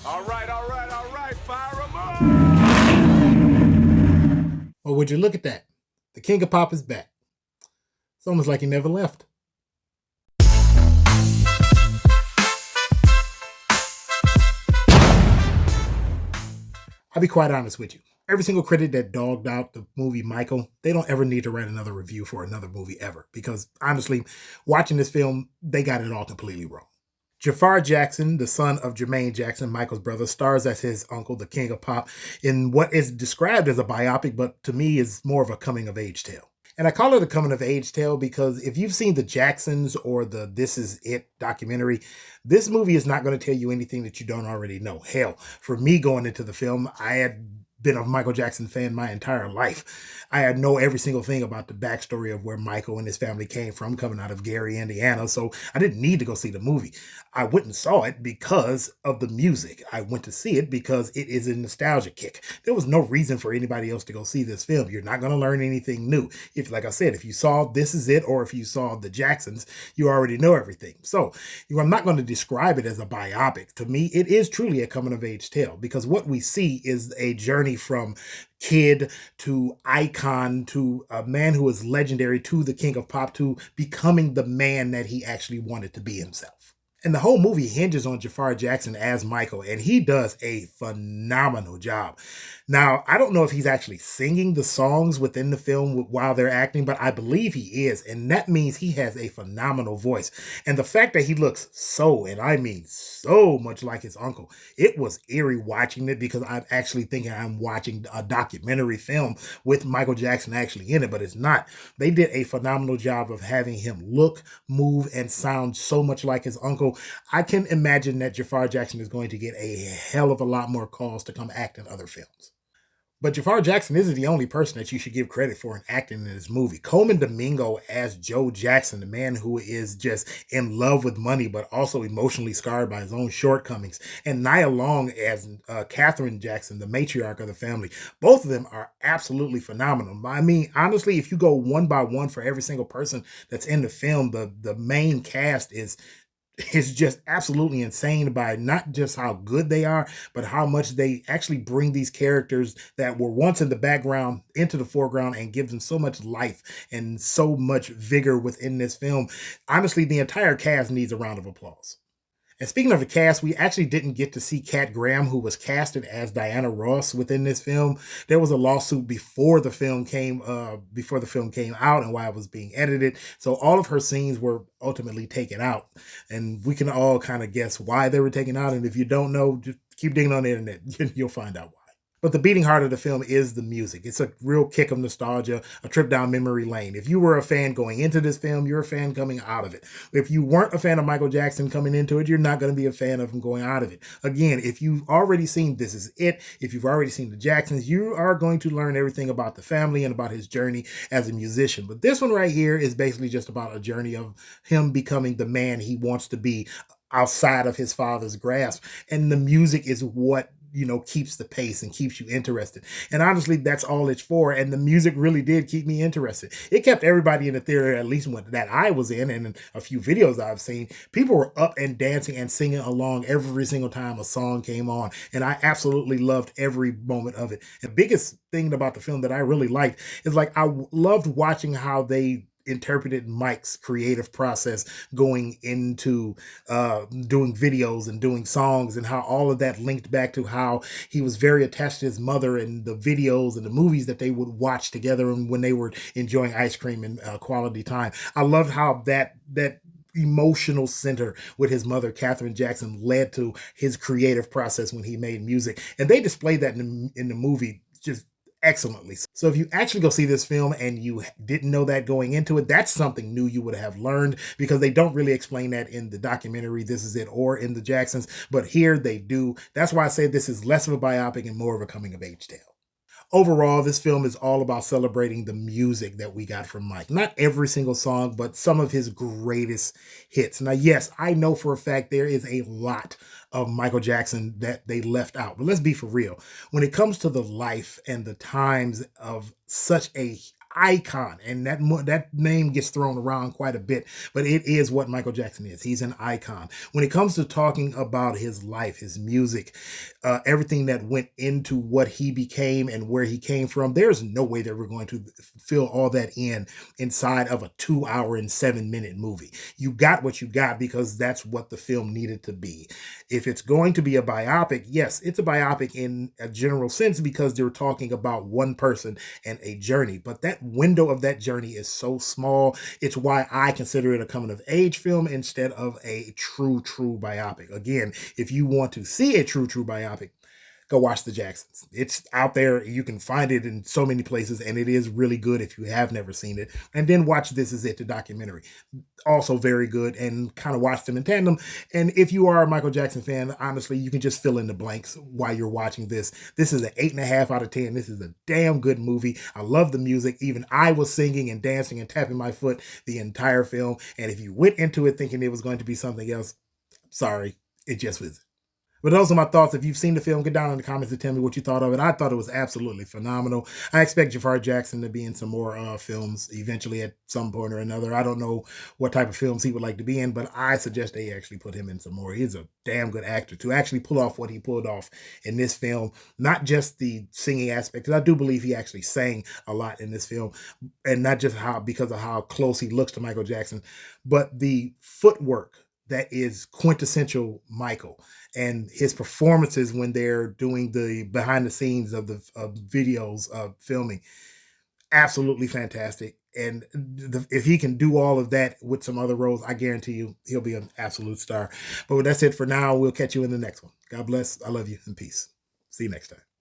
All right, all right, all right, fire them up! Or would you look at that? The King of Pop is back. It's almost like he never left. I'll be quite honest with you. Every single critic that dogged out the movie Michael, they don't ever need to write another review for another movie ever. Because honestly, watching this film, they got it all completely wrong. Jafar Jackson, the son of Jermaine Jackson, Michael's brother, stars as his uncle, the King of Pop, in what is described as a biopic, but to me is more of a coming of age tale. And I call it a coming of age tale because if you've seen the Jacksons or the This Is It documentary, this movie is not going to tell you anything that you don't already know. Hell, for me going into the film, I had been a Michael Jackson fan my entire life. I had know every single thing about the backstory of where Michael and his family came from, coming out of Gary, Indiana. So I didn't need to go see the movie. I went and saw it because of the music. I went to see it because it is a nostalgia kick. There was no reason for anybody else to go see this film. You're not going to learn anything new. If, like I said, if you saw This Is It or if you saw the Jacksons, you already know everything. So I'm not going to describe it as a biopic. To me, it is truly a coming of age tale because what we see is a journey from kid to icon to a man who is legendary to the King of Pop to becoming the man that he actually wanted to be himself. And the whole movie hinges on Jafar Jackson as Michael, and he does a phenomenal job. Now, I don't know if he's actually singing the songs within the film while they're acting, but I believe he is, and that means he has a phenomenal voice. And the fact that he looks so, and I mean so much like his uncle, it was eerie watching it because I'm actually thinking I'm watching a documentary film with Michael Jackson actually in it, but it's not. They did a phenomenal job of having him look, move, and sound so much like his uncle. I can imagine that Jafar Jackson is going to get a hell of a lot more calls to come act in other films. But Jafar Jackson isn't the only person that you should give credit for in acting in this movie. Coleman Domingo as Joe Jackson, the man who is just in love with money, but also emotionally scarred by his own shortcomings. And Nia Long as Catherine Jackson, the matriarch of the family. Both of them are absolutely phenomenal. I mean, honestly, if you go one by one for every single person that's in the film, the main cast is just absolutely insane by not just how good they are, but how much they actually bring these characters that were once in the background into the foreground and give them so much life and so much vigor within this film. Honestly, the entire cast needs a round of applause. And speaking of the cast, we actually didn't get to see Kat Graham, who was casted as Diana Ross within this film. There was a lawsuit before the film came out and while it was being edited. So all of her scenes were ultimately taken out, and we can all kind of guess why they were taken out. And if you don't know, just keep digging on the internet; you'll find out why. But the beating heart of the film is the music. It's a real kick of nostalgia, a trip down memory lane. If you were a fan going into this film, you're a fan coming out of it. If you weren't a fan of Michael Jackson coming into it, you're not going to be a fan of him going out of it. Again, if you've already seen This Is It, if you've already seen the Jacksons, you are going to learn everything about the family and about his journey as a musician. But this one right here is basically just about a journey of him becoming the man he wants to be outside of his father's grasp. And the music is what keeps the pace and keeps you interested. And honestly, that's all it's for. And the music really did keep me interested. It kept everybody in the theater, at least one that I was in, and in a few videos I've seen, people were up and dancing and singing along every single time a song came on. And I absolutely loved every moment of it. And the biggest thing about the film that I really liked is like I loved watching how they interpreted Mike's creative process going into doing videos and doing songs, and how all of that linked back to how he was very attached to his mother and the videos and the movies that they would watch together and when they were enjoying ice cream and quality time. I loved how that emotional center with his mother, Catherine Jackson, led to his creative process when he made music. And they displayed that in the movie just excellently. So if you actually go see this film and you didn't know that going into it, that's something new you would have learned, because they don't really explain that in the documentary This Is It or in the Jacksons, but here they do. That's why I say this is less of a biopic and more of a coming of age tale. Overall, this film is all about celebrating the music that we got from Mike. Not every single song, but some of his greatest hits. Now, yes, I know for a fact there is a lot of Michael Jackson that they left out, but let's be for real. When it comes to the life and the times of such a icon, and that name gets thrown around quite a bit, but it is what Michael Jackson is. He's an icon. When it comes to talking about his life, his music, everything that went into what he became and where he came from, there's no way that we're going to fill all that inside of a 2 hour and 7 minute movie. You got what you got because that's what the film needed to be. If it's going to be a biopic, yes, it's a biopic in a general sense because they're talking about one person and a journey, but that window of that journey is so small. It's why I consider it a coming of age film instead of a true biopic. Again, if you want to see a true biopic, go watch The Jacksons. It's out there. You can find it in so many places, and it is really good if you have never seen it. And then watch This Is It, the documentary. Also very good, and kind of watch them in tandem. And if you are a Michael Jackson fan, honestly, you can just fill in the blanks while you're watching this. This is an 8.5 out of 10. This is a damn good movie. I love the music. Even I was singing and dancing and tapping my foot the entire film. And if you went into it thinking it was going to be something else, sorry, it just was. But those are my thoughts. If you've seen the film, get down in the comments and tell me what you thought of it. I thought it was absolutely phenomenal. I expect Jafar Jackson to be in some more films eventually at some point or another. I don't know what type of films he would like to be in, but I suggest they actually put him in some more. He's a damn good actor to actually pull off what he pulled off in this film. Not just the singing aspect, because I do believe he actually sang a lot in this film, and not just because of how close he looks to Michael Jackson, but the footwork that is quintessential Michael, and his performances when they're doing the behind the scenes of the videos of filming, absolutely fantastic. And if he can do all of that with some other roles, I guarantee you he'll be an absolute star. But that's it for now. We'll catch you in the next one. God bless. I love you, and peace. See you next time.